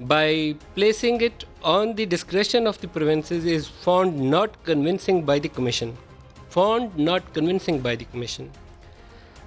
by placing it on the discretion of the provinces is found not convincing by the commission.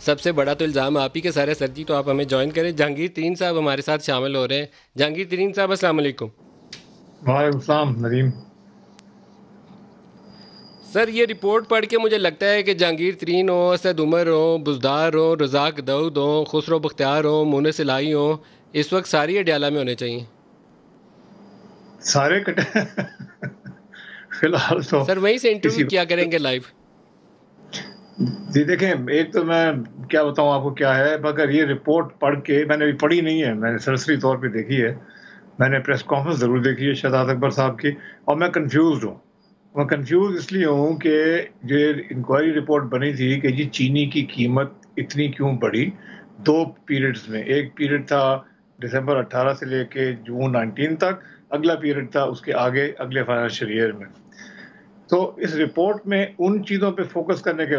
سب سے بڑا تو الزام آپ ہی کے سارے سر جی، تو آپ ہمیں جوائن کریں. جہانگیر ترین صاحب ہمارے ساتھ شامل ہو رہے ہیں. جہانگیر ترین صاحب السلام علیکم. وعلیکم السلام ندیم. سر یہ رپورٹ پڑھ کے مجھے لگتا ہے کہ جہانگیر ترین ہو، اسد عمر ہو، بزدار ہو، رزاق داؤد ہو، خسرو بختیار ہو، مونس الہی ہو، اس وقت ساری اڈیالہ میں ہونے چاہیے. سارے کٹے فی الحال تو سر وہیں سے انٹرویو کسی کیا کریں گے لائیو. جی دیکھیں، ایک تو میں کیا بتاؤں آپ کو کیا ہے، مگر یہ رپورٹ پڑھ کے میں نے ابھی پڑھی نہیں ہے، میں نے سرسری طور پہ دیکھی ہے. میں نے پریس کانفرنس ضرور دیکھی ہے شہزاد اکبر صاحب کی، اور میں کنفیوزڈ ہوں. میں کنفیوز اس لیے ہوں کہ یہ انکوائری رپورٹ بنی تھی کہ جی چینی کی قیمت اتنی کیوں بڑھی 2 پیریڈز میں. ایک پیریڈ تھا دسمبر 18 سے لے کے جون 19 تک، اگلا پیریڈ تھا اس کے آگے اگلے فائنینشیل ایئر میں. تو اس رپورٹ میں ان چیزوں پہ فوکس کرنے کے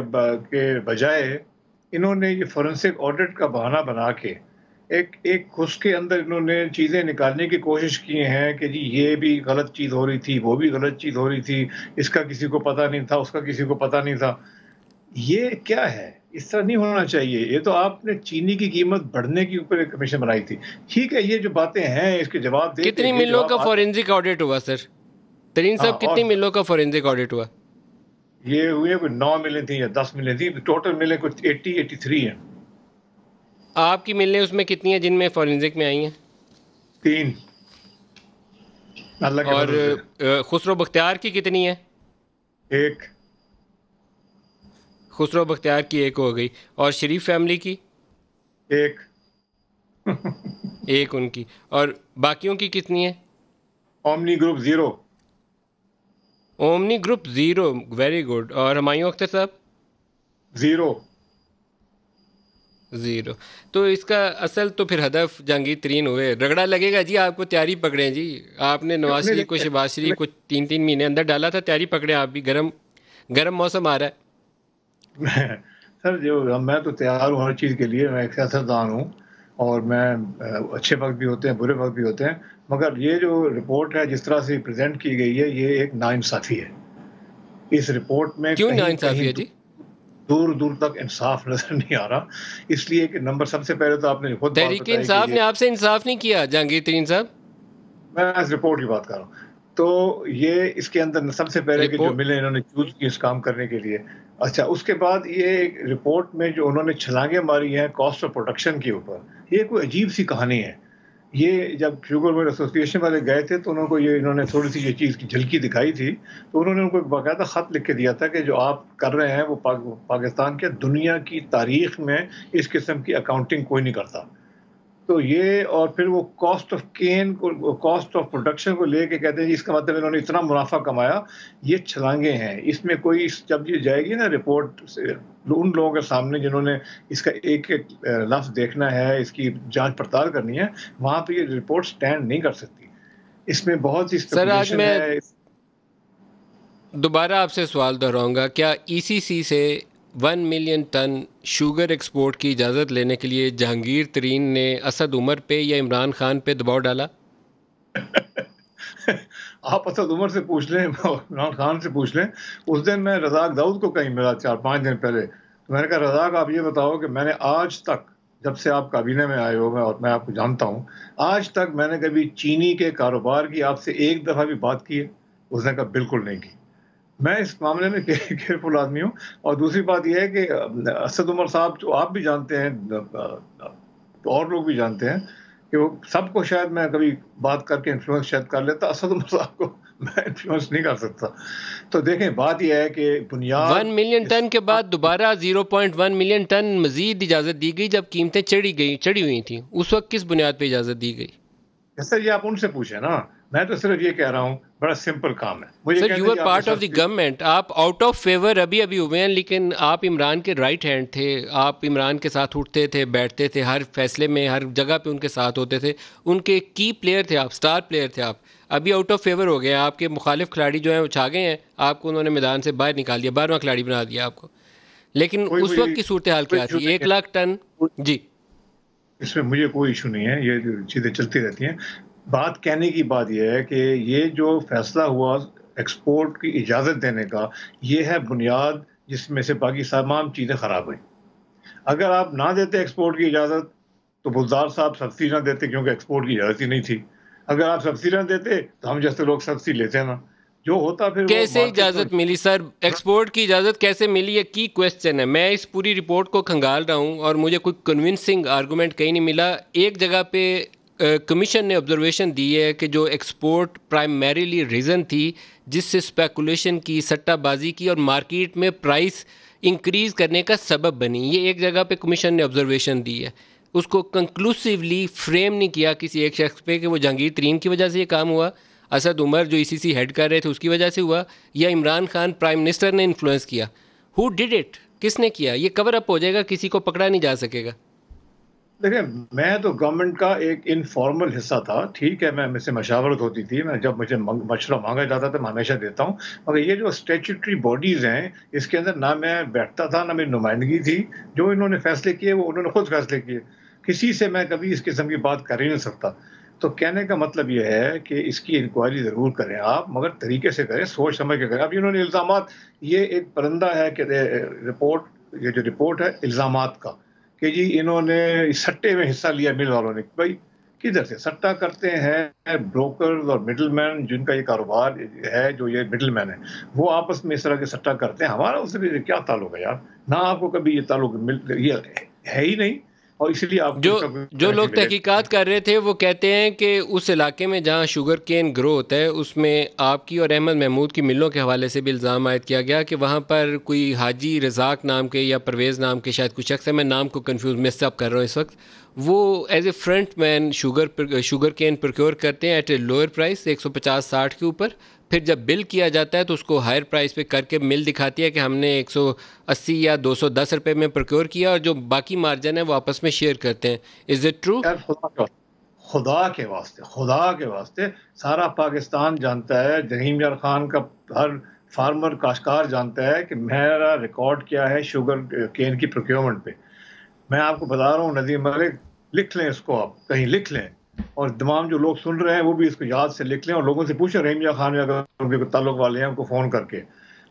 بجائے انہوں نے یہ فورنسک آڈٹ کا بہانہ بنا کے ایک اس کے اندر انہوں نے چیزیں نکالنے کی کوشش کی ہیں کہ جی یہ بھی غلط چیز ہو رہی تھی، وہ بھی غلط چیز ہو رہی تھی، اس کا کسی کو پتہ نہیں تھا، اس کا کسی کو پتہ نہیں تھا. یہ کیا ہے؟ اس طرح نہیں ہونا چاہیے. یہ تو آپ نے چینی کی قیمت بڑھنے کے اوپر ایک کمیشن بنائی تھی. ٹھیک ہے، یہ جو باتیں ہیں اس کے جواب دے کتنی کے ملوں کا فورینزک آڈٹ ہوا سر؟ ترین ہاں، صاحب اور کتنی ملوں کا فورینزک آڈٹ ہوا؟ یہ ہوئے کوئی 9 ملیں تھیں یا 10 ملیں تھیں، ٹوٹل ملیں کچھ 83 ہیں. آپ کی ملیں اس میں کتنی ہیں جن میں فورینزک میں آئی ہیں؟ 3 اللہ کے اور فضل سے. خسرو بختیار کی کتنی ہے؟ 1. خسرو بختیار کی 1 ہو گئی. اور شریف فیملی کی 1. 1 ان کی. اور باقیوں کی کتنی ہے؟ Omni group 0. Omni group 0. Very good. اور ہمایوں اختر صاحب 0. 0. تو اس کا اصل تو پھر ہدف جہانگیر ترین ہوئے. رگڑا لگے گا جی آپ کو، تیاری پکڑیں جی. آپ نے نواز شریف کو، شہباز شریف کو 3 مہینے اندر ڈالا تھا. تیاری پکڑیں آپ بھی، گرم موسم آ رہا ہے. سر جو میں تو تیار ہوں ہر چیز کے لیے. میں ایک سیاستدان ہوں اور میں اچھے وقت بھی ہوتے ہیں، برے وقت بھی ہوتے ہیں، مگر یہ جو رپورٹ ہے جس طرح سے پریزنٹ کی گئی ہے یہ ایک ناانصافی ہے. اس رپورٹ میں کیوں کہیں ناانصافی ہے جی؟ دور دور تک انصاف نظر نہیں آ رہا. اس لیے کہ نمبر سب سے پہلے تو آپ نے خود بات تحریک بتائی انصاف کہ نے آپ سے انصاف نہیں کیا جہانگیر ترین صاحب. میں اس رپورٹ کی بات کر رہا ہوں. تو یہ اس کے اندر سب سے پہلے کہ جو ملیں انہوں نے چوز کی اس کام کرنے کے لیے. اچھا، اس کے بعد یہ رپورٹ میں جو انہوں نے چھلانگیں ماری ہیں کاسٹ آف پروڈکشن کے اوپر، یہ کوئی عجیب سی کہانی ہے. یہ جب شوگر مل ایسوسیشن والے گئے تھے تو انہوں نے تھوڑی سی یہ چیز کی جھلکی دکھائی تھی، تو انہوں نے ان کو ایک باقاعدہ خط لکھ کے دیا تھا کہ جو آپ کر رہے ہیں وہ پاکستان کے دنیا کی تاریخ میں اس قسم کی اکاؤنٹنگ کوئی نہیں کرتا. تو یہ، اور پھر وہ کاسٹ آف کین کو، کاسٹ آف پروڈکشن کو لے کے کہتے ہیں جی اس کا مطلب انہوں نے اتنا منافع کمایا. یہ چھلانگیں ہیں. اس میں کوئی، جب یہ جائے گی نا رپورٹ ان لوگوں کے سامنے جنہوں نے اس کا ایک ایک لفظ دیکھنا ہے، اس کی جانچ پڑتال کرنی ہے، وہاں پہ یہ رپورٹ سٹینڈ نہیں کر سکتی. اس میں بہت سی سر آج اسپیکولیشن میں ہے. دوبارہ آپ سے سوال دہراؤں گا، کیا ای سی سی سے 1 ملین ٹن شوگر ایکسپورٹ کی اجازت لینے کے لیے جہانگیر ترین نے اسد عمر پہ یا عمران خان پہ دباؤ ڈالا؟ آپ اسد عمر سے پوچھ لیں، عمران خان سے پوچھ لیں. اس دن میں رزاق داؤد کو کہیں ملا 4-5 دن پہلے، تو میں نے کہا رزاق آپ یہ بتاؤ کہ میں نے آج تک، جب سے آپ کابینہ میں آئے ہو اور میں آپ کو جانتا ہوں، آج تک میں نے کبھی چینی کے کاروبار کی آپ سے ایک دفعہ بھی بات کی ہے؟ اس نے کہا بالکل نہیں کی. میں اس معاملے میں کیئرفل آدمی ہوں. اور دوسری بات یہ ہے کہ اسد عمر صاحب، جو آپ بھی جانتے ہیں اور لوگ بھی جانتے ہیں، کہ وہ سب کو شاید میں کبھی بات کر کے انفلوئنس شاید کر لیتا، اسد عمر صاحب کو میں انفلوئنس نہیں کر سکتا. تو دیکھیں بات یہ ہے کہ بنیاد 1 ملین ٹن کے بعد دوبارہ 0.1 ملین ٹن مزید اجازت دی گئی جب قیمتیں چڑھی ہوئی تھیں. اس وقت کس بنیاد پہ اجازت دی گئی؟ جیسا یہ آپ ان سے پوچھیں نا، میں تو صرف یہ کہہ رہا ہوں بڑا سمپل کام ہے. مجھے sir you are part of the government, آپ آؤٹ آف فیور ابھی ہوئے ہیں، لیکن آپ عمران کے رائٹ ہینڈ تھے. آپ عمران کے ساتھ اٹھتے تھے، بیٹھتے تھے، ہر فیصلے میں، ہر جگہ پہ ان کے ساتھ ہوتے تھے. ان کے کی پلیئر تھے آپ، سٹار پلیئر تھے آپ. ابھی آؤٹ آف فیور ہو گئے ہیں. آپ کے مخالف کھلاڑی جو ہیں وہ چھا گئے ہیں، آپ کو انہوں نے میدان سے باہر نکال دیا، 12واں کھلاڑی بنا دیا آپ کو. لیکن اس وقت کی صورتحال کیا تھی؟ 1 لاکھ ٹن. جی، اس میں مجھے کوئی ایشو نہیں ہے، یہ چیزیں چلتی رہتی ہیں. بات کہنے کی بات یہ ہے کہ یہ جو فیصلہ ہوا ایکسپورٹ کی اجازت دینے کا، یہ ہے بنیاد جس میں سے باقی تمام چیزیں خراب ہوئیں. اگر آپ نہ دیتے ایکسپورٹ کی اجازت تو بزدار صاحب سبسڈی نہ دیتے کیونکہ ایکسپورٹ کی اجازت ہی نہیں تھی. اگر آپ سبسڈی نہ دیتے تو ہم جیسے لوگ سبسڈی لیتے نا. جو ہوتا پھر وہ کیسے مارکیٹ میں. اجازت ملی سر؟ ایکسپورٹ کی اجازت کیسے ملی؟ یہ کی کویسچن ہے. میں اس پوری رپورٹ کو کھنگال رہا ہوں اور مجھے کوئی کنونسنگ آرگومنٹ کہیں نہیں ملا. ایک جگہ پہ کمیشن نے آبزرویشن دی ہے کہ جو ایکسپورٹ پرائمریلی ریزن تھی جس سے اسپیکولیشن کی، سٹہ بازی کی اور مارکیٹ میں پرائس انکریز کرنے کا سبب بنی. یہ ایک جگہ پہ کمیشن نے آبزرویشن دی ہے. اس کو کنکلوسیولی فریم نہیں کیا کسی ایک شخص پہ کہ وہ جہانگیر ترین کی وجہ سے یہ کام ہوا، اسد عمر جو ای سی ہیڈ کر رہے تھے اس کی وجہ سے ہوا، یا عمران خان پرائم منسٹر نے انفلوئنس کیا. Who did it? کس نے کیا؟ یہ کور اپ ہو جائے گا، کسی کو پکڑا نہیں جا سکے گا. دیکھیں میں تو گورنمنٹ کا ایک انفارمل حصہ تھا. ٹھیک ہے مجھ سے مشاورت ہوتی تھی، میں جب مجھے مشورہ مانگا جاتا تھا میں ہمیشہ دیتا ہوں. مگر یہ جو اسٹیچوٹری باڈیز ہیں اس کے اندر نہ میں بیٹھتا تھا نہ میری نمائندگی تھی. جو انہوں نے فیصلے کیے وہ انہوں نے خود فیصلے کیے. کسی سے میں کبھی اس قسم کی بات کر ہی نہیں سکتا. تو کہنے کا مطلب یہ ہے کہ اس کی انکوائری ضرور کریں آپ، مگر طریقے سے کریں، سوچ سمجھ کے کریں. اب انہوں نے الزامات، یہ ایک پرندہ ہے کہ رپورٹ، یہ جو رپورٹ ہے الزامات کا کہ جی انہوں نے سٹے میں حصہ لیا مل والوں نے. بھائی کدھر سے سٹا کرتے ہیں؟ بروکرز اور مڈل مین جن کا یہ کاروبار ہے، جو یہ مڈل مین ہے وہ آپس میں اس طرح کے سٹا کرتے ہیں. ہمارا اس سے کیا تعلق ہے یار؟ نہ آپ کو کبھی یہ تعلق یہ ہے ہی نہیں. اور اسی لیے آپ جو لوگ تحقیقات کر رہے تھے وہ کہتے ہیں کہ اس علاقے میں جہاں شوگر کین گرو ہوتا ہے اس میں آپ کی اور احمد محمود کی ملوں کے حوالے سے بھی الزام عائد کیا گیا کہ وہاں پر کوئی حاجی رزاق نام کے یا پرویز نام کے شاید کچھ شخص ہے، میں نام کو کنفیوز مس اپ کر رہا ہوں اس وقت، وہ as a front man sugar cane procure کرتے ہیں ایٹ اے لوئر پرائس 150-60 کے اوپر. پھر جب بل کیا جاتا ہے تو اس کو ہائر پرائس پہ کر کے مل دکھاتی ہے کہ ہم نے 180 یا 210 روپے میں پروکیور کیا، اور جو باقی مارجن ہے وہ آپس میں شیئر کرتے ہیں. Is it true? خدا کے واسطے سارا پاکستان جانتا ہے، رحیم یار خان کا ہر فارمر کاشتکار جانتا ہے کہ میرا ریکارڈ کیا ہے شوگر کین کی پروکیورمنٹ پہ. میں آپ کو بتا رہا ہوں ندیم ملک، لکھ لیں اس کو، آپ کہیں لکھ لیں، اور تمام جو لوگ سن رہے ہیں وہ بھی اس کو یاد سے لکھ لیں، اور لوگوں سے پوچھیں رحیم یار خان اگر ان کے تعلق والے ہیں ان کو فون کر کے.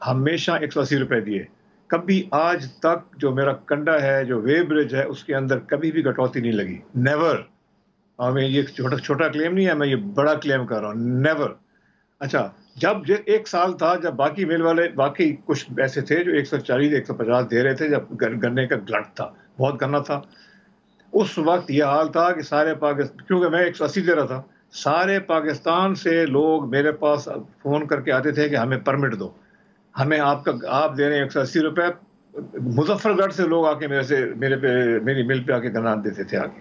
ہمیشہ 180 روپے دیے. کبھی آج تک جو میرا کنڈا ہے، جو وے برج ہے، اس کے اندر کبھی بھی کٹوتی نہیں لگی. نیور. اور میں یہ چھوٹا کلیم نہیں ہے، میں یہ بڑا کلیم کر رہا ہوں. نیور. اچھا جب ایک سال تھا جب باقی میل والے باقی کچھ ایسے تھے جو 140-150 دے رہے تھے، جب گنے کا گلٹ تھا، بہت گنا تھا، اس وقت یہ حال تھا کہ سارے پاکستان، کیونکہ میں 180 دے رہا تھا، سارے پاکستان سے لوگ میرے پاس فون کر کے آتے تھے کہ ہمیں پرمٹ دو، ہمیں آپ دے رہے ہیں 180 روپے. مظفر گڑھ سے لوگ آ کے میری مل پہ آ کے گنا دیتے تھے آگے.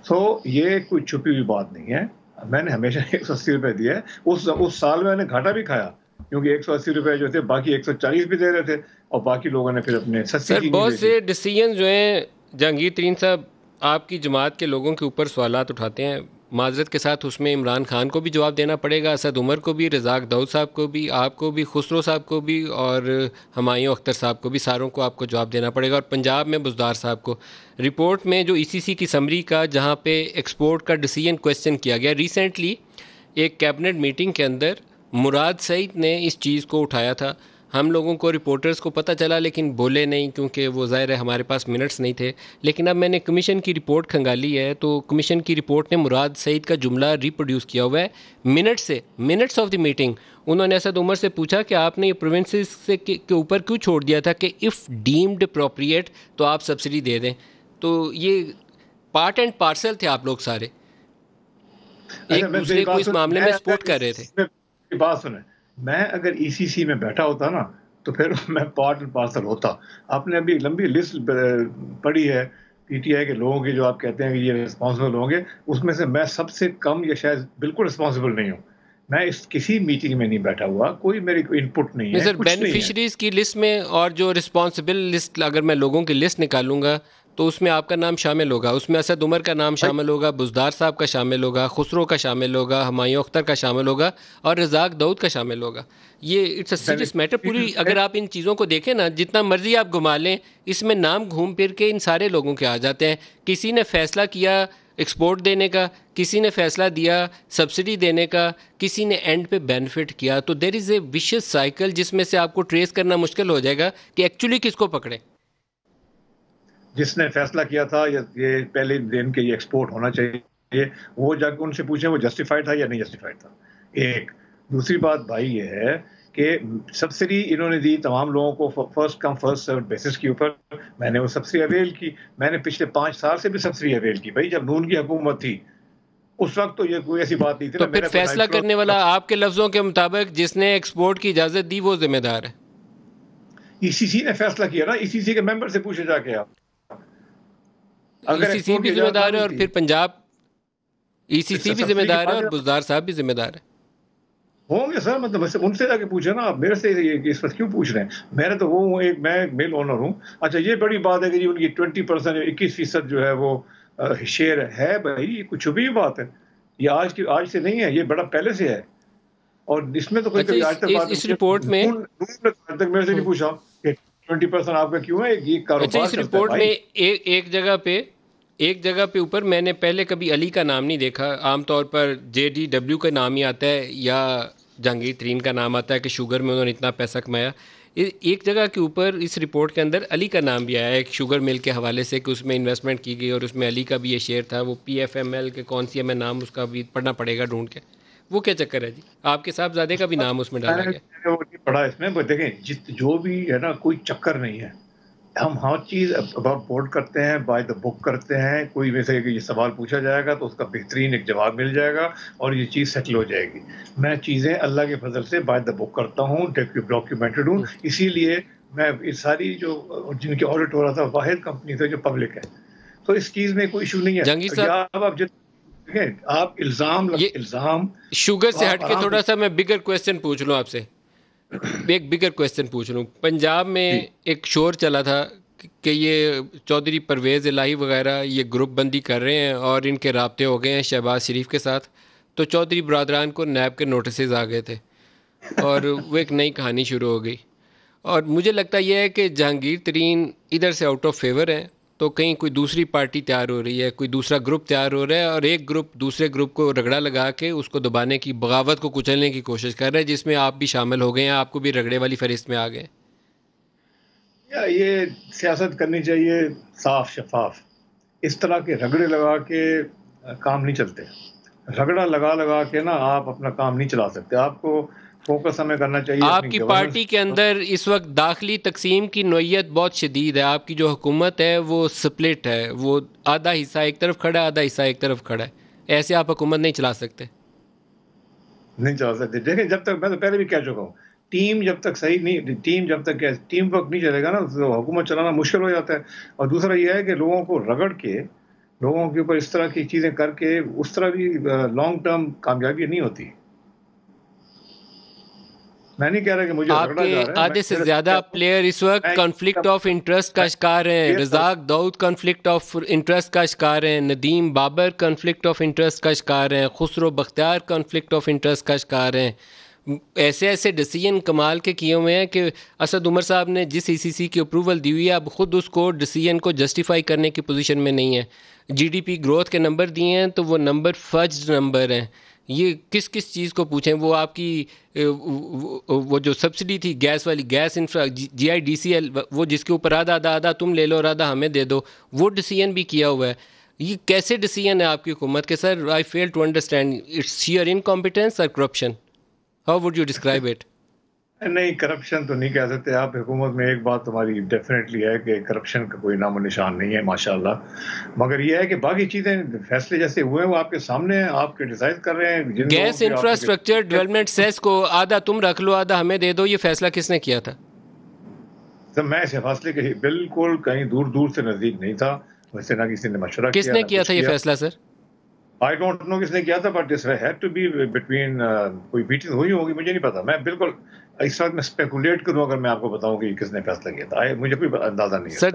تو یہ کوئی چھپی ہوئی بات نہیں ہے. میں نے ہمیشہ 180 روپے دیے. اس سال میں نے گھاٹا بھی کھایا کیونکہ 180 روپے جو تھے باقی 140 بھی دے رہے تھے، اور باقی لوگوں نے پھر اپنے سر بہت سے ڈیسیجن جو ہیں جہانگیر ترین صاحب آپ کی جماعت کے لوگوں کے اوپر سوالات اٹھاتے ہیں. معذرت کے ساتھ اس میں عمران خان کو بھی جواب دینا پڑے گا، اسد عمر کو بھی، رزاق داؤد صاحب کو بھی، آپ کو بھی، خسرو صاحب کو بھی، اور ہمایوں اختر صاحب کو بھی. ساروں کو آپ کو جواب دینا پڑے گا. اور پنجاب میں بزدار صاحب کو. رپورٹ میں جو سی کی سمری کا جہاں پہ ایکسپورٹ کا ڈیسیجن کویسچن کیا گیا، ریسنٹلی ایک کیبنٹ میٹنگ کے اندر مراد سعید نے اس چیز کو اٹھایا تھا. ہم لوگوں کو رپورٹرز کو پتہ چلا لیکن بولے نہیں کیونکہ وہ ظاہر ہے ہمارے پاس منٹس نہیں تھے. لیکن اب میں نے کمیشن کی رپورٹ کھنگالی ہے تو کمیشن کی رپورٹ نے مراد سعید کا جملہ ریپروڈیوس کیا ہوا ہے منٹس آف دی میٹنگ. انہوں نے اسد عمر سے پوچھا کہ آپ نے یہ پروونسز کے اوپر کیوں چھوڑ دیا تھا کہ اف ڈیمڈ اپروپریٹ تو آپ سبسڈی دے دیں. تو یہ پارٹ اینڈ پارسل تھے آپ لوگ سارے ایک دوسرے کو اس معاملے میں سپورٹ کر رہے تھے. بات سنیں، میں اگر سی میں بیٹھا ہوتا نا تو پھر میں پارٹ اینڈ پارسل ہوتا. آپ نے ابھی لمبی لسٹ پڑھی ہے پی ٹی آئی کے لوگوں کی جو آپ کہتے ہیں کہ یہ رسپانسبل ہوں گے، اس میں سے میں سب سے کم یا شاید بالکل رسپانسبل نہیں ہوں. میں کسی میٹنگ میں نہیں بیٹھا ہوا، کوئی میری ان پٹ نہیں ہے. سر بینیفیشریز کی لسٹ میں اور جو رسپانسبل لسٹ اگر میں لوگوں کی لسٹ نکالوں گا تو اس میں آپ کا نام شامل ہوگا. اس میں اسد عمر کا نام شامل ہوگا، بزدار صاحب کا شامل ہوگا، خسرو کا شامل ہوگا، ہمایوں اختر کا شامل ہوگا، اور رزاق داؤد کا شامل ہوگا. یہ اٹس اے سیریس میٹر. پوری اگر آپ ان چیزوں کو دیکھیں نا، جتنا مرضی آپ گھما لیں، اس میں نام گھوم پھر کے ان سارے لوگوں کے آ جاتے ہیں. کسی نے فیصلہ کیا ایکسپورٹ دینے کا، کسی نے فیصلہ دیا سبسڈی دینے کا، کسی نے اینڈ پہ بینیفٹ کیا. تو دیر از اے ویشیس سائیکل جس میں سے آپ کو ٹریس کرنا مشکل ہو جائے گا کہ ایکچولی کس کو پکڑیں. جس نے فیصلہ کیا تھا یہ پہلے دن کے یہ ایکسپورٹ ہونا چاہیے، وہ جا کے ان سے پوچھیں وہ جسٹیفائڈ تھا یا نہیں جسٹیفائڈ تھا. ایک دوسری بات بھائی یہ ہے کہ سبسڈی انہوں نے دی تمام لوگوں کو first come first serve basis کے اوپر. میں نے وہ سبسڈی اویل کی، میں نے پچھلے 5 سال سے بھی سبسڈی اویل کی بھائی. جب نون کی حکومت تھی اس وقت تو یہ کوئی ایسی بات نہیں تھی. تو پھر فیصلہ کرنے والا آپ کے لفظوں کے مطابق جس نے ایکسپورٹ کی اجازت دی وہ ذمہ دار ہے. ای سی سی نے فیصلہ کیا نا، ای سی سی کے ممبر سے پوچھے جا کے آپ. ای سی سی بھی ذمہ دار ہے اور پھر پنجاب ای سی سی بھی ذمہ دار ہے اور بزدار صاحب بھی ذمہ دار ہے. ہوں گے سر، مطلب ان سے جا کے پوچھے نا. آپ میرے سے اس وقت کیوں پوچھ رہے ہیں؟ میں تو وہ ہوں ایک، میں مل اونر ہوں. اچھا یہ بڑی بات ہے کہ جی ان کی 20% 21% جو ہے وہ شیئر ہے. بھائی یہ کچھ بھی بات ہے، یہ آج سے نہیں ہے، یہ بڑا پہلے سے ہے. اور اس میں تو کوئی آج تک اس رپورٹ میں آج تک میرے سے نہیں پوچھا کہ 20% آپ کا کیوں ہے. یہ کاروبار اچھا اس رپورٹ میں ایک جگہ پہ اوپر میں نے پہلے کبھی علی کا نام نہیں دیکھا. عام طور پر JDW کا نام ہی آتا ہے یا جہانگیر ترین کا نام آتا ہے کہ شوگر میں انہوں نے اتنا پیسہ کمایا. ایک جگہ کے اوپر اس رپورٹ کے اندر علی کا نام بھی آیا ہے ایک شوگر مل کے حوالے سے کہ اس میں انویسٹمنٹ کی گئی اور اس میں علی کا بھی یہ شیئر تھا. وہ PFML کے کون سی ہے، میں نام اس کا بھی پڑھنا پڑے گا ڈھونڈ کے. وہ کیا چکر ہے جی؟ آپ کے صاحبزادے کا بھی نام اس میں ڈالا گیا. پڑھا اس میں دیکھیں جو بھی ہے نا، کوئی چکر نہیں ہے. ہم ہر چیز اباؤٹ بورڈ کرتے ہیں، بائی دا بک کرتے ہیں. کوئی میں سے یہ سوال پوچھا جائے گا تو اس کا بہترین ایک جواب مل جائے گا اور یہ چیز سیٹل ہو جائے گی. میں چیزیں اللہ کے فضل سے بائی دا بک کرتا ہوں، ڈاکیومنٹڈ ہوں. اسی لیے میں ساری جو جن کے آڈٹ ہو رہا تھا واحد کمپنی تھے جو پبلک ہے. تو اس چیز میں کوئی ایشو نہیں ہے. جہانگیر صاحب آپ الزام شوگر سے ہٹ کے تھوڑا سا میں بگر کویسچن پوچھ لوں آپ سے. ایک بگر کویسچن پوچھ لوں. پنجاب میں ایک شور چلا تھا کہ یہ چودھری پرویز الہی وغیرہ یہ گروپ بندی کر رہے ہیں اور ان کے رابطے ہو گئے ہیں شہباز شریف کے ساتھ. تو چودھری برادران کو نیب کے نوٹسز آ گئے تھے اور وہ ایک نئی کہانی شروع ہو گئی. اور مجھے لگتا یہ ہے کہ جہانگیر ترین ادھر سے آؤٹ آف فیور ہیں تو کہیں کوئی دوسری پارٹی تیار ہو رہی ہے، کوئی دوسرا گروپ تیار ہو رہا ہے اور ایک گروپ دوسرے گروپ کو رگڑا لگا کے اس کو دبانے کی، بغاوت کو کچلنے کی کوشش کر رہا ہے، جس میں آپ بھی شامل ہو گئے ہیں. آپ کو بھی رگڑے والی فہرست میں آ گئے. یہ سیاست کرنی چاہیے صاف شفاف. اس طرح کے رگڑے لگا کے کام نہیں چلتے. رگڑا لگا کے نا آپ اپنا کام نہیں چلا سکتے. آپ کو فوکس ہمیں کرنا چاہیے. آپ کی پارٹی کے اندر اس وقت داخلی تقسیم کی نوعیت بہت شدید ہے. آپ کی جو حکومت ہے وہ سپلٹ ہے، وہ آدھا حصہ ایک طرف کھڑا ہے، آدھا حصہ ایک طرف کھڑا ہے. ایسے آپ حکومت نہیں چلا سکتے. دیکھیں جب تک، میں تو پہلے بھی کہہ چکا ہوں، ٹیم جب تک صحیح نہیں، ٹیم ورک نہیں چلے گا نا تو حکومت چلانا مشکل ہو جاتا ہے. اور دوسرا یہ ہے کہ لوگوں کو رگڑ کے، لوگوں کے اوپر اس طرح کی چیزیں کر کے اس طرح بھی لانگ ٹرم کامیابی نہیں ہوتی. میں نہیں کہہ رہا کہ مجھے آپ کے آدھے سے زیادہ پلیئر اس وقت کنفلکٹ آف انٹرسٹ کا شکار ہیں. Razak Dawood conflict of interest کا شکار ہیں، Nadeem Babar conflict of interest کا شکار ہیں، Khusro Bakhtiar conflict of interest کا شکار ہیں. ایسے ڈیسیژن کمال کے کیے ہوئے ہیں کہ اسد عمر صاحب نے جس ECC کی اپروول دی ہوئی ہے اب خود اس کو ڈیسیژن کو جسٹیفائی کرنے کی پوزیشن میں نہیں ہے. GDP گروتھ کے نمبر دیے ہیں تو وہ نمبر فجڈ نمبر ہیں. یہ کس چیز کو پوچھیں؟ وہ آپ کی وہ جو سبسڈی تھی گیس والی، گیس GIDCL، وہ جس کے اوپر آدھا تم لے لو اور آدھا ہمیں دے دو، وہ ڈیسیژن بھی کیا ہوا ہے. یہ کیسے ڈیسیژن ہے آپ کی حکومت کے؟ سر آئی فیل ٹو انڈرسٹینڈ اٹس شیئر انکمپیٹنس اور corruption. How would you describe it? نہیں، کرپشن تو نہیں کہہ سکتے آپ. حکومت میں ایک بات تمہاری ڈیفینیٹلی ہے کہ کرپشن کا کوئی نام و نشان نہیں ہے ماشاءاللہ. مگر یہ ہے کہ باقی چیزیں، فیصلے جیسے ہوئے ہیں وہ آپ کے سامنے ہیں، آپ کے ڈیسائیڈ کر رہے ہیں. گیس انفراسٹرکچر ڈیولپمنٹ سیس کو آدھا تم رکھ لو آدھا ہمیں دے دو، یہ فیصلہ کس نے کیا تھا؟ سر میں اس فیصلے کے بالکل کہیں دور سے نزدیک نہیں تھا. ویسے نہ کسی نے مشورہ کیا. کس نے کیا تھا یہ فیصلہ سر؟ آئی ڈونٹ نو کس نے کیا تھا، but this had to be between, کوئی میٹنگ ہوئی ہوگی، مجھے نہیں پتا. میں بالکل اس وقت میں اسپیکولیٹ کروں اگر میں آپ کو بتاؤں کہ کس نے فیصلہ کیا تھا، مجھے کوئی اندازہ نہیں ہے. سر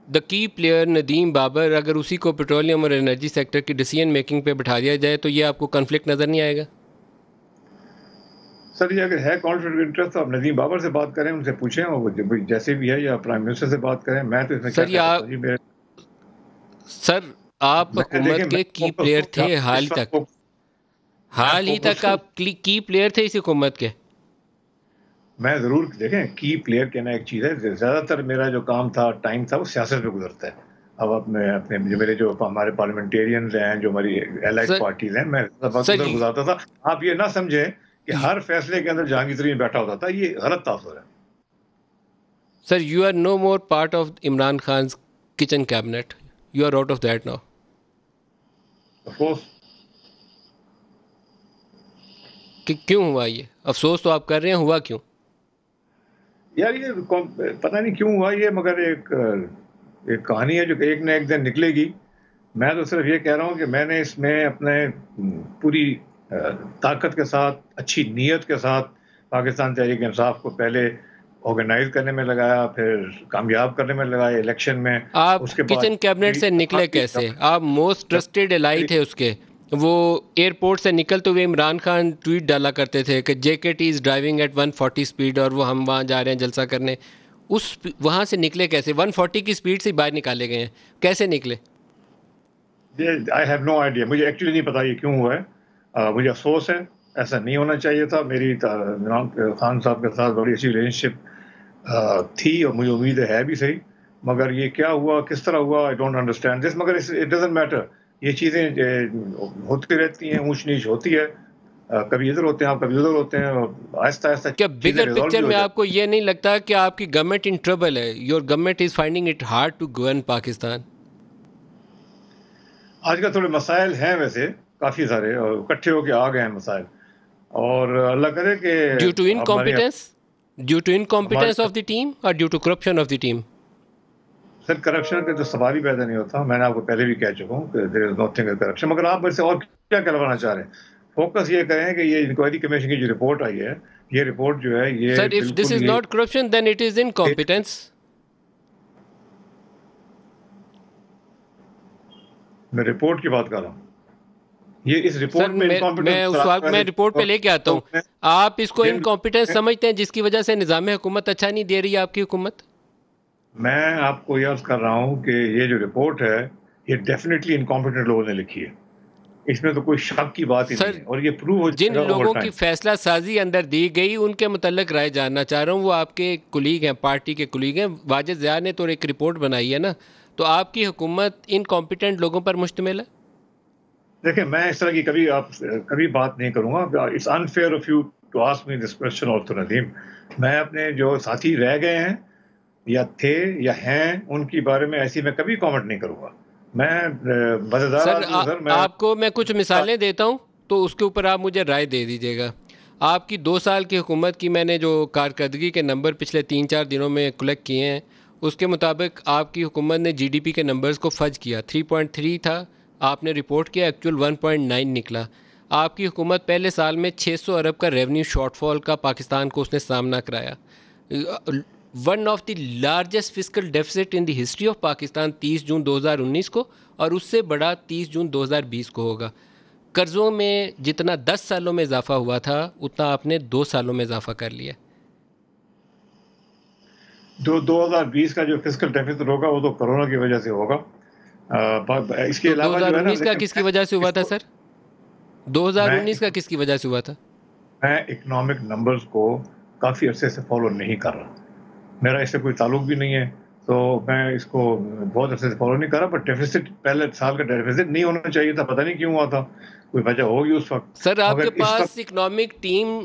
دا کی پلیئر ندیم بابر، اگر اسی کو پیٹرولیم اور انرجی سیکٹر کی ڈیسیژن میکنگ پہ بٹھا دیا جائے تو یہ آپ کو کنفلکٹ نظر نہیں آئے گا؟ سر یہ اگر ہے کانفلکٹ آف انٹرسٹ تو آپ ندیم بابر سے بات کریں، ان سے پوچھیں، وہ جیسے بھی ہے، یا پرائم منسٹر سے بات کریں. میں تو اس میں سر آپ حکومت کے کی پلیئر تھے حال ہی تک آپ کی پلیئر تھے اس حکومت کے. میں ضرور دیکھیں کی پلیئر کہنا ایک چیز ہے، زیادہ تر میرا جو کام تھا ٹائم تھا وہ سیاست پہ گزرتا ہے. اب اپنے میرے جو ہمارے پارلیمنٹیرینز ہیں، جو ہماری الائڈ سر پارٹیز ہیں، میں وقت سر ادھر گزارتا تھا. آپ یہ نہ سمجھیں کہ ہر فیصلے کے اندر جہانگیر ترین بیٹھا ہوتا تھا، یہ غلط تاثر ہے. Sir you are no more part of Imran Khan's kitchen cabinet. You are out of that now. Of course. کہ کیوں ہوا یہ؟ افسوس تو آپ کر رہے ہیں، ہوا کیوں؟ یار یہ پتہ نہیں کیوں ہوا یہ، مگر ایک کہانی ہے جو ایک نہ ایک دن نکلے گی. میں تو صرف یہ کہہ رہا ہوں کہ میں نے اس میں اپنے پوری طاقت کے ساتھ، اچھی نیت کے ساتھ پاکستان تحریک انصاف کو پہلے آرگنائز کرنے میں لگایا، پھر کامیاب کرنے میں لگایا الیکشن میں. آپ اس کے بعد کچن کیبنٹ سے نکلے کیسے؟ آپ موسٹ ٹرسٹڈ الائی تھے اس کے. وہ ایئرپورٹ سے نکلتے ہوئے عمران خان ٹویٹ ڈالا کرتے تھے کہ J K T is driving at 140 speed اور وہ ہم وہاں جا رہے ہیں جلسہ کرنے. وہاں سے نکلے کیسے؟ 140 کی اسپیڈ سے باہر نکالے گئے ہیں، کیسے نکلے؟ I have no idea. مجھے ایکچولی نہیں پتا یہ کیوں ہوا ہے. مجھے افسوس ہے، ایسا نہیں ہونا چاہیے تھا. میری عمران خان صاحب کے ساتھ بڑی اچھی ریلیشن شپ تھی اور مجھے امید ہے بھی صحیح، مگر یہ کیا ہوا، کس طرح ہوا، آئی ڈونٹ انڈرسٹینڈ دس. مگر اٹ ڈزنٹ میٹر. یہ چیزیں ہوتی رہتی ہیں، اونچ نیچ ہوتی ہے. کبھی ادھر ہوتے ہیں آپ، کبھی ادھر ہوتے ہیں، اور آہستہ آہستہ کیا چیزیں بگر ریزالو پکچر بھی ہو میں جاتی آپ کو یہ نہیں لگتا کہ آپ کی گورنمنٹ ان ٹربل ہے؟ Your government is finding it hard to govern Pakistan. آج کل تھوڑے مسائل ہیں ویسے کافی سارے، اور اکٹھے ہو کے آ گئے ہیں مسائل، اور اللہ کرے کہ ڈیو ٹو ہمارے انکمپیٹنس آف دی ٹیم اور due to corruption of the team? Sir corruption کا تو سوال ہی پیدا نہیں ہوتا. میں نے آپ کو پہلے بھی کہہ چکا ہوں کہ دیر از نتھنگ کرپشن. مگر آپ میرے سے اور کیا کروانا چاہ رہے ہیں؟ فوکس یہ کریں کہ یہ انکوائری کمیشن کی جو رپورٹ آئی ہے، یہ رپورٹ جو ہے یہ سر اف دس بالکل is not corruption then it is incompetence. میں رپورٹ کی بات کر رہا ہوں. یہ اس سر رپورٹ میں میں اس وقت میں رپورٹ پہ لے کے آتا ہوں. آپ اس کو جن انکمپیٹنس سمجھتے ہیں جس کی وجہ سے نظام حکومت اچھا نہیں دے رہی ہے آپ کی حکومت؟ میں آپ کو یہ عرض کر رہا ہوں کہ یہ جو رپورٹ ہے یہ ڈیفینیٹلی انکمپیٹنٹ لوگوں نے لکھی ہے. اس میں تو کوئی شک کی بات ہی نہیں ہے، اور یہ پروو ہو جن جائے گا اوور لوگوں کی ٹائم. فیصلہ سازی اندر دی گئی ان کے متعلق رائے جاننا چاہ رہا ہوں. وہ آپ کے کولیگ ہیں، پارٹی کے کولیگ ہیں. واجد ضیاء نے تو ایک رپورٹ بنائی ہے نا، تو آپ کی حکومت انکمپیٹنٹ لوگوں پر مشتمل ہے؟ دیکھیں میں اس طرح کی کبھی بات نہیں کروں گا. It's unfair of you to ask me this question also Nadeem. میں اپنے جو ساتھی رہ گئے ہیں یا تھے یا ہیں ان کے بارے میں ایسی میں کبھی کامنٹ نہیں کروں گا. میں مزیدار سر آدمی ہوں سر. آپ کو میں کچھ مثالیں دیتا ہوں تو اس کے اوپر آپ مجھے رائے دے دیجیے گا. آپ کی 2 سال کی حکومت کی میں نے جو کارکردگی کے نمبر پچھلے 3-4 دنوں میں کلیکٹ کیے ہیں، اس کے مطابق آپ کی حکومت نے جی ڈی پی کے نمبرز کو فج کیا. 3.3 تھا، آپ نے رپورٹ کیا، ایکچول 1.9 نکلا. آپ کی حکومت پہلے سال میں 600 ارب کا ریونیو شارٹ فال کا پاکستان کو اس نے سامنا کرایا. One of the largest fiscal deficits in the history of Pakistan 30 جون 2019 کو، اور اس سے بڑا 30 جون 2020 کو ہوگا. قرضوں میں جتنا 10 سالوں میں اضافہ ہوا تھا اتنا آپ نے 2 سالوں میں اضافہ کر لیا. 2020 کا جو فسکل ڈیفیسٹ ہوگا وہ تو کرونا کی وجہ سے ہوگا. اس کے علاوہ جو ہے نا، 2019 کا کس کی وجہ سے ہوا تھا سر؟ 2019 کا کس کی وجہ سے ہوا تھا؟ میں اکنامک نمبرز کو کافی عرصے سے فالو نہیں کر رہا. میرا اس سے کوئی تعلق بھی نہیں ہے، تو میں اس کو بہت عرصے سے فالو نہیں کر رہا. بٹ ڈیفیسٹ پہلے سال کا ڈیفیسٹ نہیں ہونا چاہیے تھا، پتہ نہیں کیوں ہوا تھا، کوئی وجہ ہوگی اس وقت. سر آپ کے مگر اس پاس وقت اکنامک ٹیم،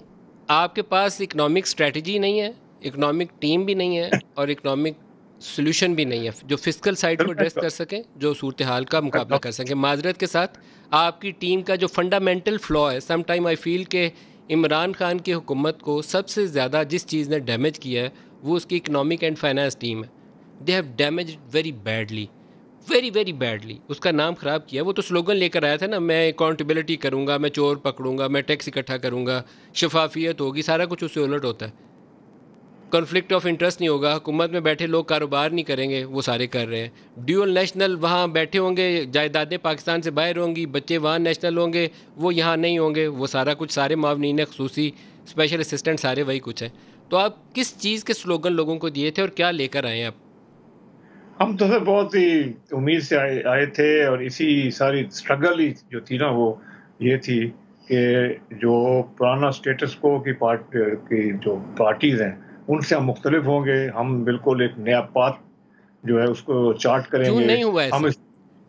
آپ کے پاس اکنامک اسٹریٹجی نہیں ہے، اکنامک ٹیم بھی نہیں ہے، اور اکنامک سولوشن بھی نہیں ہے جو فسکل سائڈ کو ایڈریس کر سکیں، جو صورتحال کا مقابلہ کر سکیں. معذرت کے ساتھ آپ کی ٹیم کا جو فنڈامنٹل فلا ہے، سم ٹائم آئی فیل کہ عمران خان کی حکومت کو سب سے زیادہ جس چیز نے ڈیمیج کیا ہے وہ اس کی اکنامک اینڈ فائنانس ٹیم ہے. They have damage very badly, very very badly. اس کا نام خراب کیا. وہ تو سلوگن لے کر آیا تھا نا، میں اکاؤنٹیبلٹی کروں گا، میں چور پکڑوں گا، میں ٹیکس اکٹھا کروں گا، شفافیت ہوگی. سارا کچھ اس سے الٹ ہوتا ہے. کنفلکٹ آف انٹرسٹ نہیں ہوگا. حکومت میں بیٹھے لوگ کاروبار نہیں کریں گے، وہ سارے کر رہے ہیں. ڈیول نیشنل وہاں بیٹھے ہوں گے، جائیدادیں پاکستان سے باہر ہوں گی، بچے وہاں نیشنل ہوں گے، وہ یہاں نہیں ہوں گے. وہ سارا کچھ، سارے معاونین خصوصی، اسپیشل اسسٹنٹ، سارے وہی کچھ ہیں. تو آپ کس چیز کے سلوگن لوگوں کو دیے تھے اور کیا لے کر آئے ہیں آپ؟ ہم تو سر بہت ہی امید سے آئے تھے، اور اسی ساری اسٹرگل جو تھی نا وہ یہ تھی کہ جو پرانا سٹیٹس کو کی جو پارٹیز ہیں ان سے ہم مختلف ہوں گے. ہم بالکل ایک نیا پاتھ جو ہے اس کو چارٹ کریں کیوں گے. نہیں ہوا ایسا؟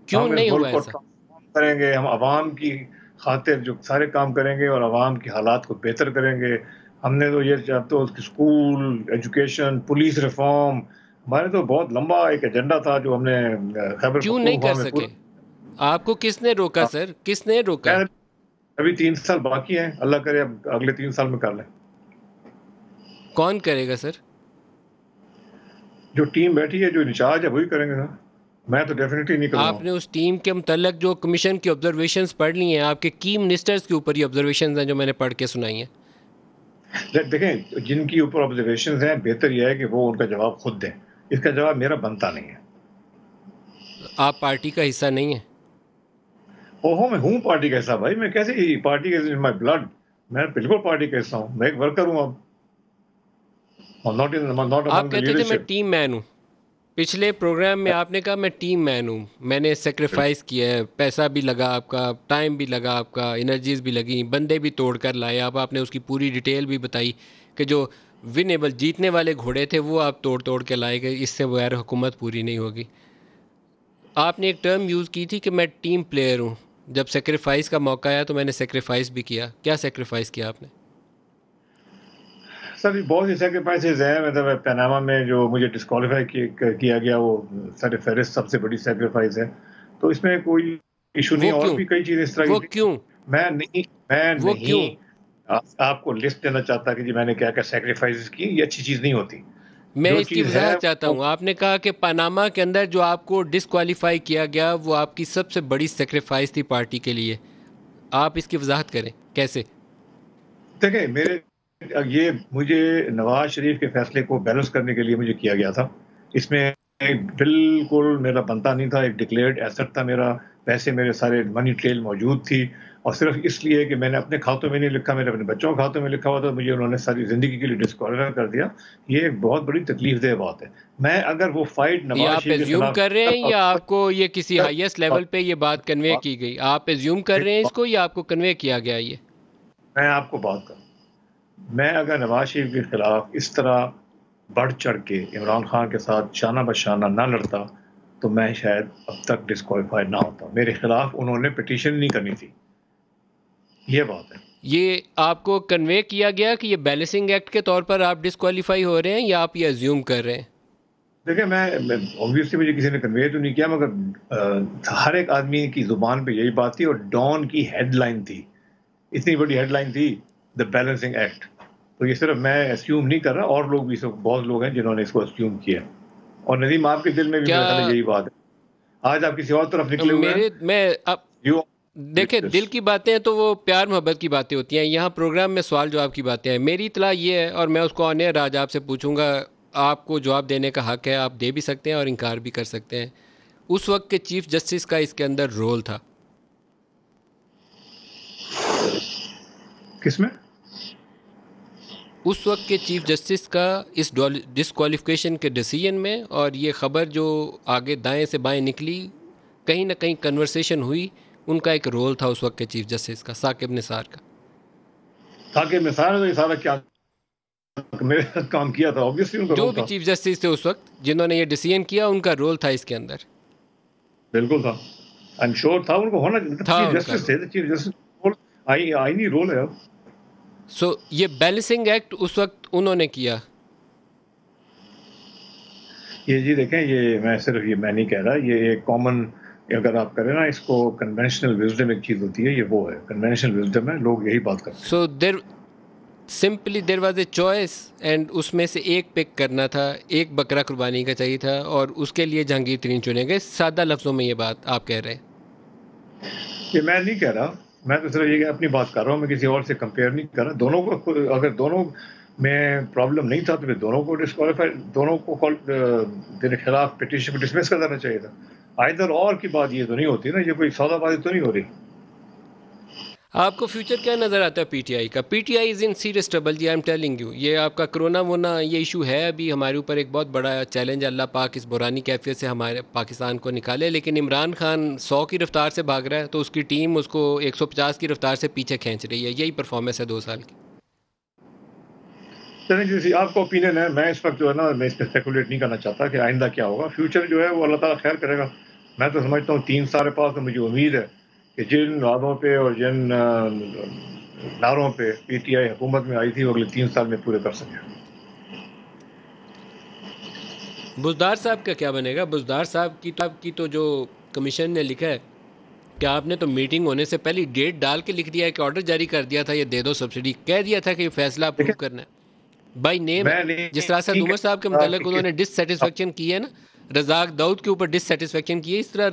کیوں ہم اس نہیں ہوا ملک کو ایسا؟ ٹرانسفارم کریں گے. ہم عوام کی خاطر جو سارے کام کریں گے اور عوام کی حالات کو بہتر کریں گے. ہم نے تو یہ چاہتے ہو کہ اسکول، ایجوکیشن، پولیس ریفارم، ہمارے تو بہت لمبا ایک ایجنڈا تھا جو ہم نے خیبر کیوں نہیں پختونخوا کر میں سکے؟ پورا. آپ کو کس نے روکا سر؟ کس نے روکا؟ ابھی 3 سال باقی ہیں، اللہ کرے اب اگلے 3 سال میں کر لیں. کون کرے گا سر؟ جو ٹیم بیٹھی ہے، جو انچارج ہے وہی کریں گے سر. میں تو ڈیفینیٹلی نہیں کروں گا. آپ نے اس ٹیم کے متعلق جو کمیشن کی آبزرویشنز پڑھ لی ہیں، آپ کے کی منسٹرز کے اوپر یہ آبزرویشنز ہیں جو میں نے پڑھ کے سنائی ہیں. دیکھیں جن کی اوپر آبزرویشنز ہیں، بہتر یہ ہے کہ وہ ان کا جواب خود دیں. اس کا جواب میرا بنتا نہیں ہے. آپ پارٹی کا حصہ نہیں ہیں؟ میں ہوں پارٹی کا حصہ. بھائی میں کیسے پارٹی کا مائی بلڈ، میں بالکل پارٹی کا حصہ ہوں. میں ایک ورکر ہوں. اب آپ کہتے تھے میں ٹیم مین ہوں. پچھلے پروگرام میں آپ نے کہا میں ٹیم مین ہوں، میں نے سیکریفائز کیا ہے، پیسہ بھی لگا آپ کا، ٹائم بھی لگا آپ کا، انرجیز بھی لگیں، بندے بھی توڑ کر لائے. آپ نے اس کی پوری ڈیٹیل بھی بتائی کہ جو ونیبل جیتنے والے گھوڑے تھے وہ آپ توڑ کے لائے گئے. اس سے بغیر حکومت پوری نہیں ہوگی. آپ نے ایک ٹرم یوز کی تھی کہ میں ٹیم پلیئر ہوں. جب سیکریفائز کا موقع آیا تو میں نے سیکریفائز بھی کیا. کیا سیکریفائز کیا آپ نے؟ سر بہت سی سیکریفائسز ہیں. مطلب پیناما میں جو مجھے ڈسکوالیفائی کیا گیا وہ سر فہرست سب سے بڑی سیکریفائز ہے. تو اس میں کوئی ایشو نہیں. اور بھی کئی چیزیں اس طرح کی. کیوں؟ میں نہیں آپ کو لسٹ دینا چاہتا کہ جی میں نے کیا کیا سیکریفائسز کی. یہ اچھی چیز نہیں ہوتی. میں اس کی وضاحت چاہتا ہوں. آپ نے کہا کہ پاناما کے اندر جو آپ کو ڈسکوالیفائی کیا گیا وہ آپ کی سب سے بڑی سیکریفائس تھی پارٹی کے لیے. آپ اس کی وضاحت کریں کیسے؟ دیکھیں مجھے نواز شریف کے فیصلے کو بیلنس کرنے کے لیے مجھے کیا گیا تھا. اس میں بالکل میرا بنتا نہیں تھا. ایک ڈکلیئرڈ ایسٹ تھا میرا. پیسے میرے سارے منی ٹریل موجود تھی. اور صرف اس لیے کہ میں نے اپنے کھاتوں میں نہیں لکھا، میں نے اپنے بچوں کے کھاتوں میں لکھا ہوا تھا، مجھے انہوں نے ساری زندگی کے لیے ڈسکوالیفائی کر دیا. یہ ایک بہت بڑی تکلیف دہ بات ہے. میں اگر وہ فائٹ نواز شریف کے ایزیوم خلاف کر رہے ہیں یا آپ کو یہ کسی ہائیسٹ لیول پہ یہ بات کنوے کی گئی؟ آپ ایزیوم کر رہے ہیں اس کو یا آپ کو کنوے کیا گیا؟ یہ میں آپ کو بات کروں، میں اگر نواز شریف کے خلاف اس طرح بڑھ چڑھ کے عمران خان کے ساتھ شانہ بشانہ نہ لڑتا تو میں شاید اب تک ڈسکوالیفائی نہ ہوتا. میرے خلاف انہوں نے پٹیشن نہیں کرنی تھی. یہ بات ہے. یہ آپ کو کنوے کیا گیا کہ یہ بیلنسنگ ایکٹ کے طور پر آپ ڈسکوالیفائی ہو رہے ہیں یا آپ یہ ایزیوم کر رہے ہیں؟ دیکھیں میں obviously مجھے کسی نے کنوے تو نہیں کیا، مگر ہر ایک آدمی کی زبان پہ یہی بات تھی. اور ڈان کی ہیڈ لائن تھی، اتنی بڑی ہیڈ لائن تھی، دا بیلنسنگ ایکٹ. تو یہ صرف میں اسیوم نہیں کر رہا، اور لوگ بھی بہت لوگ ہیں جنہوں نے اس کو اسیوم کیا. اور ندیم آپ کے دل میں بھی میرے خیال یہی بات ہے. آج آپ کسی اور طرف نکلے ہوئے ہیں. دیکھیں دل کی باتیں تو وہ پیار محبت کی باتیں ہوتی ہیں. یہاں پروگرام میں سوال جواب کی باتیں ہیں. میری اطلاع یہ ہے اور میں اس کو آن ایئر آج آپ سے پوچھوں گا. آپ کو جواب دینے کا حق ہے، آپ دے بھی سکتے ہیں اور انکار بھی کر سکتے ہیں. اس وقت کے چیف جسٹس کا اس کے اندر رول تھا. کس میں؟ اس وقت کے چیف جسٹس کا اس ڈسکوالیفیکیشن کے ڈیسیژن میں. اور یہ خبر جو آگے دائیں سے بائیں نکلی، کہیں نہ کہیں کنورسیشن ہوئی، ان کا ایک رول تھا اس وقت کے چیف جسٹس کا، ثاقب نثار کا. ثاقب نثار نے سارا کیا میرے ساتھ کام کیا تھا، obviously ان کا جو رول بھی تھا. چیف جسٹس تھے اس وقت جنہوں نے یہ ڈیسیژن کیا، ان کا رول تھا اس کے اندر. بالکل تھا. I'm sure تھا، ان کو ہونا چیف جسٹس تھے. چیف جسٹس آئینی رول ہے. سو یہ بیلنسنگ ایکٹ اس وقت انہوں نے کیا. یہ جی دیکھیں، یہ میں صرف یہ میں نہیں کہہ رہا، یہ ایک کامن اگر آپ کریں نا اس کو، کنونشنل وزڈم ایک چیز ہوتی ہے، یہ وہ ہے کنونشنل وزڈم ہے. لوگ یہی بات کرتے ہیں. So there was a choice and اس میں سے ایک پک کرنا تھا، ایک بکرا قربانی کا چاہیے تھا، اور اس کے لیے جہانگیر ترین چنے گئے. سادہ لفظوں میں یہ بات آپ کہہ رہے ہیں. یہ میں نہیں کہہ رہا، میں تو صرف یہ اپنی بات کر رہا ہوں. میں کسی اور سے کمپیئر نہیں کر رہا. دونوں کو اگر دونوں میں پرابلم نہیں تھا تو پھر دونوں کو ڈسکوالیفائی، دونوں کو کے خلاف پٹیشن کو ڈسمس کر دینا چاہیے تھا. آئدر اور کی بات یہ تو نہیں ہوتی نا، یہ کوئی سودا بازی تو نہیں ہو رہی. آپ کو فیوچر کیا نظر آتا ہے پی ٹی آئی کا؟ P T I is in serious trouble جی، آئی ایم ٹیلنگ یو. یہ آپ کا کرونا وونا یہ ایشو ہے ابھی ہمارے اوپر ایک بہت بڑا چیلنج. اللہ پاک اس بحرانی کیفیت سے ہمارے پاکستان کو نکالے. لیکن عمران خان 100 کی رفتار سے بھاگ رہا ہے تو اس کی ٹیم اس کو 150 کی رفتار سے پیچھے کھینچ رہی ہے. یہی پرفارمنس ہے 2 سال کی. چلیں جی، آپ کا اوپینین ہے. میں اس وقت جو ہے نا، میں اس پہ اسپیکولیٹ نہیں کرنا چاہتا کہ آئندہ کیا ہوگا. فیوچر جو ہے وہ اللہ تعالیٰ خیر کرے گا. میں تو سمجھتا ہوں 3 سال پاس تو مجھے امید ہے کہ جن وعدوں پہ اور جن نعروں پہ پی ٹی آئی حکومت میں آئی تھی وہ اگلے 3 سال میں پورے کر سکے. بزدار صاحب کا کیا بنے گا؟ بزدار صاحب کی تو جو کمیشن نے لکھا ہے کہ آپ نے تو میٹنگ ہونے سے پہلے ڈیٹ ڈال کے لکھ دیا ہے کہ آرڈر جاری کر دیا تھا یہ دے دو سبسڈی، کہہ دیا تھا کہ یہ فیصلہ اپروو دیکھیں، کرنا ہے بائی نیم ہے. میں جس طرح سے نہیں عمر صاحب کے کہتا متعلق انہوں نے ڈس سیٹسفیکشن کی ہے نا، رزاق داؤد کے اوپر ڈس سیٹسفیکشن کی ہے، اس طرح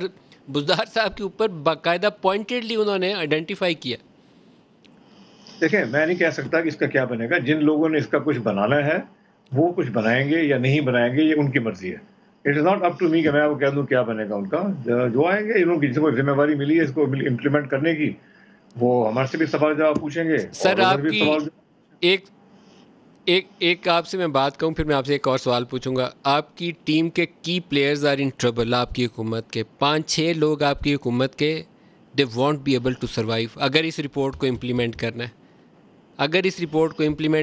بزدار صاحب کے اوپر باقاعدہ پوائنٹڈلی انہوں نے آئیڈینٹیفائی کیا. دیکھیں، میں نہیں کہہ سکتا کہ اس کا کیا بنے گا. جن لوگوں نے اس کا کچھ بنانا ہے وہ کچھ بنائیں گے یا نہیں بنائیں گے، یہ ان کی مرضی ہے. It is not up to me کہ میں وہ کہہ دوں کیا بنے گا ان کا. جو آئیں گے، انہوں کی جس کو ذمہ داری ملی ہے اس کو امپلیمنٹ کرنے کی، وہ ہمارے سے بھی سوال جواب پوچھیں گے اور سر ادھر آپ بھی کی سوال. ایک ایک آپ سے میں بات کروں پھر میں آپ سے ایک اور سوال پوچھوں گا. آپ کی ٹیم کے کی پلیئرز آر ان ٹربل. آپ کی حکومت کے 5-6 لوگ آپ کی حکومت کے they want be able to survive. اگر اس رپورٹ کو امپلیمنٹ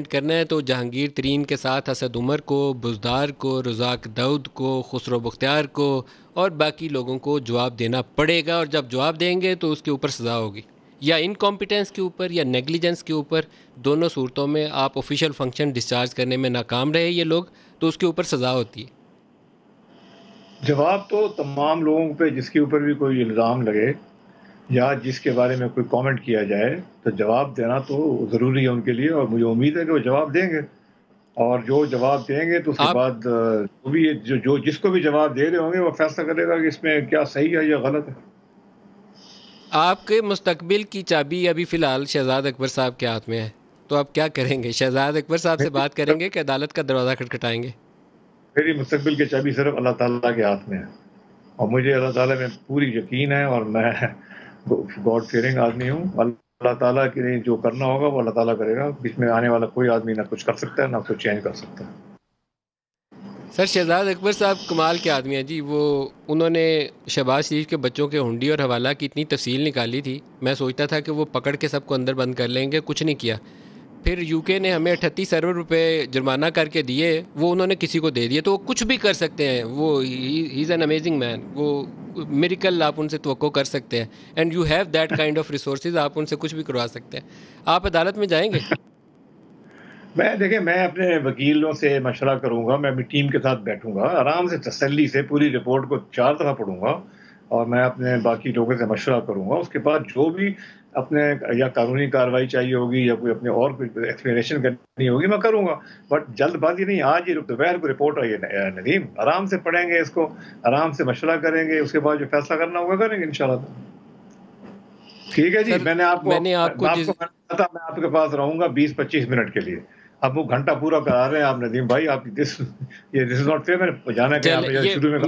کرنا ہے، تو جہانگیر ترین کے ساتھ اسد عمر کو، بزدار کو، رزاق داؤد کو، خسرو بختیار کو اور باقی لوگوں کو جواب دینا پڑے گا. اور جب جواب دیں گے تو اس کے اوپر سزا ہوگی، یا انکمپیٹنس کے اوپر یا نیگلیجنس کے اوپر. دونوں صورتوں میں آپ آفیشیل فنکشن ڈسچارج کرنے میں ناکام رہے یہ لوگ تو اس کے اوپر سزا ہوتی ہے. جواب تو تمام لوگوں پہ جس کے اوپر بھی کوئی الزام لگے یا جس کے بارے میں کوئی کامنٹ کیا جائے تو جواب دینا تو ضروری ہے ان کے لیے، اور مجھے امید ہے کہ وہ جواب دیں گے. اور جو جواب دیں گے تو اس کے آپ بعد جو بھی جو جس کو بھی جواب دے رہے ہوں گے وہ فیصلہ کرے گا کہ اس میں کیا صحیح ہے یا غلط ہے. آپ کے مستقبل کی چابی ابھی فی الحال شہزاد اکبر صاحب کے ہاتھ میں ہے، تو آپ کیا کریں گے؟ شہزاد اکبر صاحب سے بات کریں گے کہ عدالت کا دروازہ کھٹکھٹائیں گے؟ میری مستقبل کی چابی صرف اللہ تعالیٰ کے ہاتھ میں ہے، اور مجھے اللہ تعالیٰ میں پوری یقین ہے، اور میں گاڈ فیئرنگ آدمی ہوں. اللہ تعالیٰ کے لیے جو کرنا ہوگا وہ اللہ تعالیٰ کرے گا. بیچ میں آنے والا کوئی آدمی نہ کچھ کر سکتا ہے نہ کچھ چینج کر سکتا ہے. سر شہزاد اکبر صاحب کمال کے آدمی ہیں جی. انہوں نے شہباز شریف کے بچوں کے ہنڈی اور حوالہ کی اتنی تفصیل نکالی تھی، میں سوچتا تھا کہ وہ پکڑ کے سب کو اندر بند کر لیں گے، کچھ نہیں کیا. پھر یو کے نے ہمیں 38 ارب روپے جرمانہ کر کے دیے، وہ انہوں نے کسی کو دے دیے. تو وہ کچھ بھی کر سکتے ہیں. وہ ہی از این امیزنگ مین. وہ میریکل آپ ان سے توقع کر سکتے ہیں. And you have that kind of resources. آپ ان سے کچھ بھی کروا سکتے ہیں. آپ عدالت میں جائیں گے؟ دیکھیں، میں اپنے وکیلوں سے مشورہ کروں گا. میں اپنی ٹیم کے ساتھ بیٹھوں گا، آرام سے تسلی سے پوری رپورٹ کو 4 دفعہ پڑھوں گا، اور میں اپنے باقی لوگوں سے مشورہ کروں گا. اس کے بعد جو بھی اپنے یا قانونی کارروائی چاہیے ہوگی یا کوئی اپنے اور کوئی ایکسپلینیشن کرنی ہوگی میں کروں گا. بٹ جلد بازی نہیں. آج ہی دوپہر کو رپورٹ آئی ہے ندیم، آرام سے پڑھیں گے اس کو، آرام سے مشورہ کریں گے، اس کے بعد جو فیصلہ کرنا ہوگا کریں گے انشاءاللہ. ٹھیک ہے جی. سر میں نے آپ کو میں آپ کے پاس رہوں گا 20-25 منٹ کے لیے. اب وہ گھنٹہ پورا کرا رہے ہیں آپ ندیم بھائی. آپ یہ دس از ناٹ فیئر. میں نے جانا کہ آپ نے شروع میں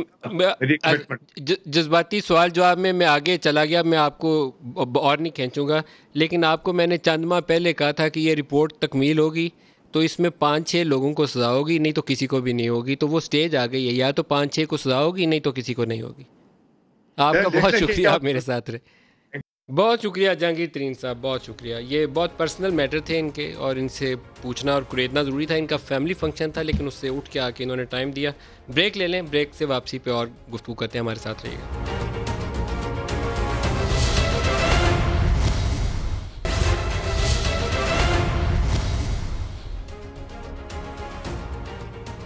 میری کمٹمنٹ. جذباتی سوال جواب میں آگے چلا گیا. میں آپ کو اور نہیں کھینچوں گا، لیکن آپ کو میں نے چند ماہ پہلے کہا تھا کہ یہ رپورٹ تکمیل ہوگی تو اس میں 5-6 لوگوں کو سزا ہوگی، نہیں تو کسی کو بھی نہیں ہوگی. تو وہ سٹیج آ گئی ہے، یا تو 5-6 کو سزا ہوگی نہیں تو کسی کو نہیں ہوگی. آپ کا بہت شکریہ، آپ میرے ساتھ رہے. بہت شکریہ جہانگیر ترین صاحب، بہت شکریہ. یہ بہت پرسنل میٹر تھے ان کے، اور ان سے پوچھنا اور کریدنا ضروری تھا. ان کا فیملی فنکشن تھا لیکن اس سے اٹھ کے آ کے انہوں نے ٹائم دیا. بریک لے لیں، بریک سے واپسی پہ اور گفتگو کرتے ہیں. ہمارے ساتھ رہیے گا.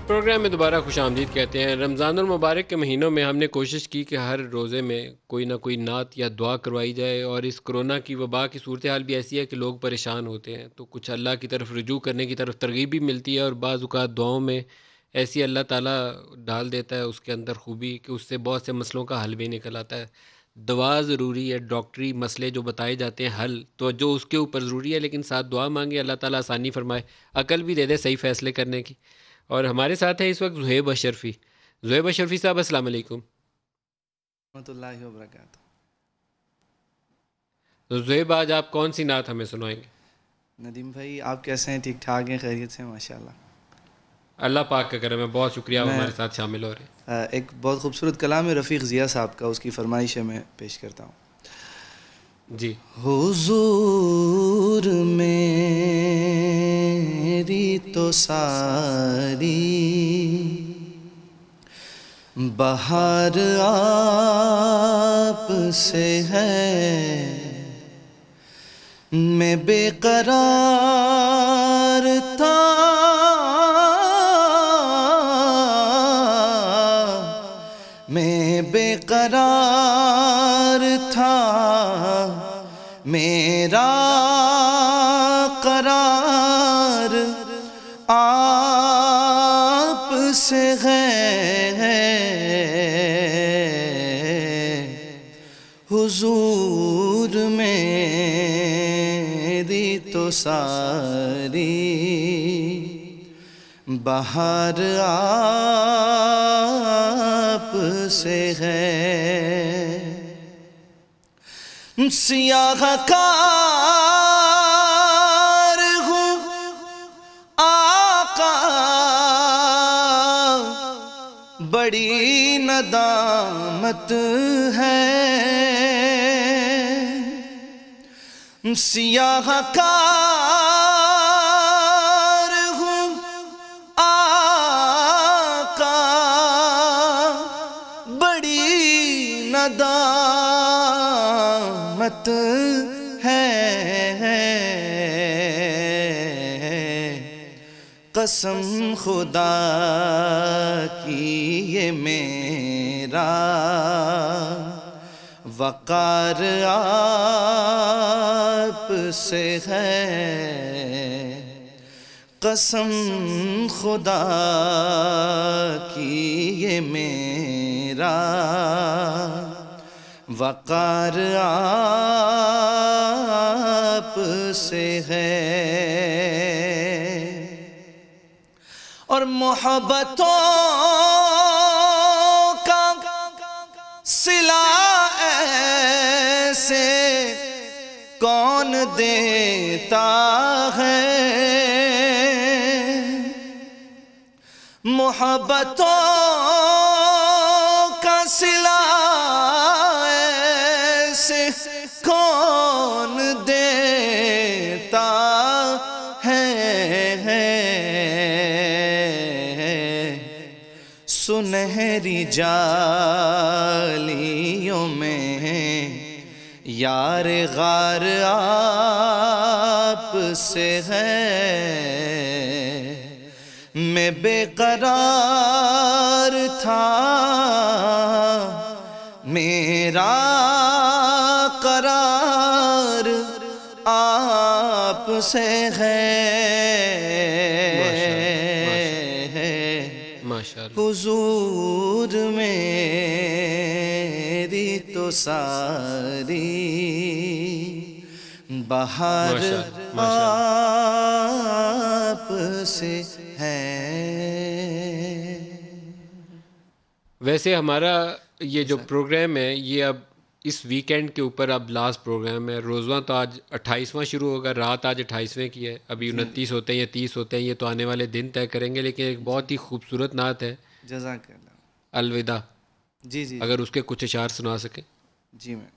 پروگرام میں دوبارہ خوش آمدید کہتے ہیں. رمضان المبارک کے مہینوں میں ہم نے کوشش کی کہ ہر روزے میں کوئی نہ کوئی نعت یا دعا کروائی جائے، اور اس کرونا کی وبا کی صورتحال بھی ایسی ہے کہ لوگ پریشان ہوتے ہیں، تو کچھ اللہ کی طرف رجوع کرنے کی طرف ترغیب بھی ملتی ہے. اور بعض اوقات دعاؤں میں ایسی اللہ تعالیٰ ڈال دیتا ہے اس کے اندر خوبی کہ اس سے بہت سے مسئلوں کا حل بھی نکل آتا ہے. دوا ضروری ہے، ڈاکٹری مسئلے جو بتائے جاتے ہیں حل تو جو اس کے اوپر ضروری ہے، لیکن ساتھ دعا مانگے اللہ تعالیٰ آسانی فرمائے، عقل بھی دے دے صحیح فیصلے کرنے کی. اور ہمارے ساتھ ہے اس وقت زہیب اشرفی. زہیب اشرفی صاحب السلام علیکم. ورحمۃ اللہ وبرکاتہ. تو زہیب آج آپ کون سی نعت ہمیں سنائیں گے؟ ندیم بھائی آپ کیسے ہیں؟ ٹھیک ٹھاک ہیں؟ خیریت سے ہیں؟ ماشاءاللہ اللہ پاک کا کرم ہے، بہت شکریہ آپ ہمارے ساتھ شامل ہو رہے ہیں۔ ایک بہت خوبصورت کلام ہے رفیق ضیاء صاحب کا، اس کی فرمائش ہے، میں پیش کرتا ہوں۔ جی۔ حضور میری تو ساری بہار آپ سے ہے، میں بے قرار تھا میں بے قرار تھا، میرا قرار آپ سے ہے، حضور میری تو ساری بہار آپ سے ہے، سیاہ کار ہوں آقا بڑی ندامت ہے، سیاہ کار ہوں آقا بڑی ندامت ہے، قسم خدا کی یہ میرا وقار آپ سے ہے، قسم خدا کی یہ میرا وقار آپ سے ہے، اور محبتوں کا صلہ ایسے کون دیتا ہے، محبتوں کا صلہ ایسے کون دیتا ہے، سنہری جالیوں میں یار غار آپ سے ہے، میں بے قرار تھا میرا قرار آپ سے ہے، حضور میری تو ساری بہار آپ سے ہے۔ ویسے ہمارا یہ جو پروگرام ہے یہ اب اس ویکینڈ کے اوپر اب لاسٹ پروگرام ہے، روزواں تو آج 28واں شروع ہوگا، رات آج 28ویں کی ہے، ابھی 29 ہوتے ہیں یا 30 ہوتے ہیں، یہ تو آنے والے دن طے کریں گے، لیکن ایک بہت ہی خوبصورت نعت ہے، جزاک اللہ، الوداع، جی جی اگر اس کے کچھ اشعار سنا سکیں۔ جی میں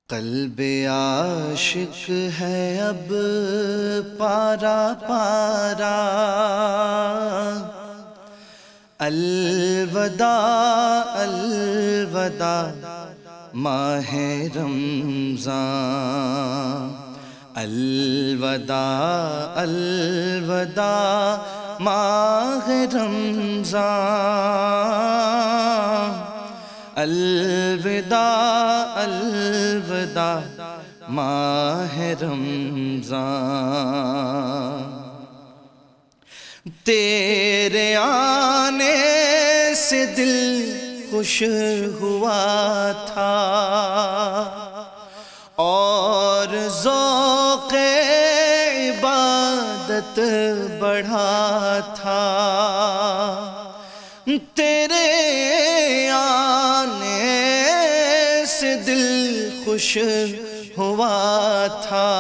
قلب عاشق ہے اب پارا پارا، الوداع الوداع ماہ رمضان، الوداع الوداع ماہ رمضان، الوداع الوداع ماہ رمضان، تیرے آنے سے دل خوش ہوا تھا اور ذوق عبادت بڑھا تھا، تیرے آنے سے دل خوش خوش ہوا تھا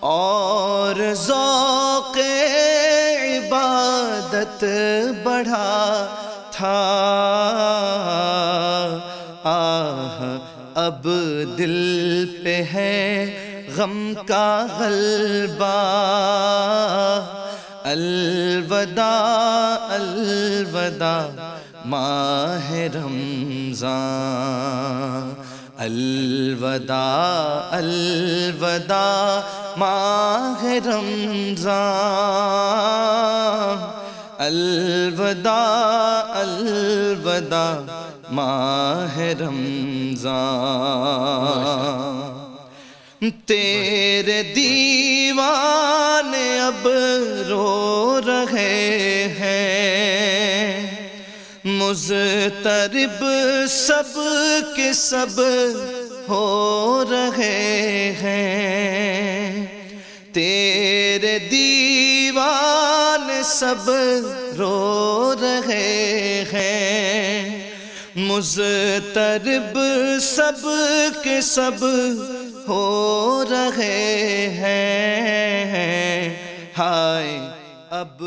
اور ذوق عبادت بڑھا تھا. آہ اب دل پہ ہے غم کا غلبہ. الوداع الوداع ماہ رمضان. الوداع الوداع ماہ رمضان. الوداع الوداع ماہ رمضان. تیرے دیوانے اب رو رہے ہیں. مضطرب سب کے سب ہو رہے ہیں. تیرے دیوانے سب رو رہے ہیں. مضطرب سب کے سب ہو رہے ہیں. ہائے اب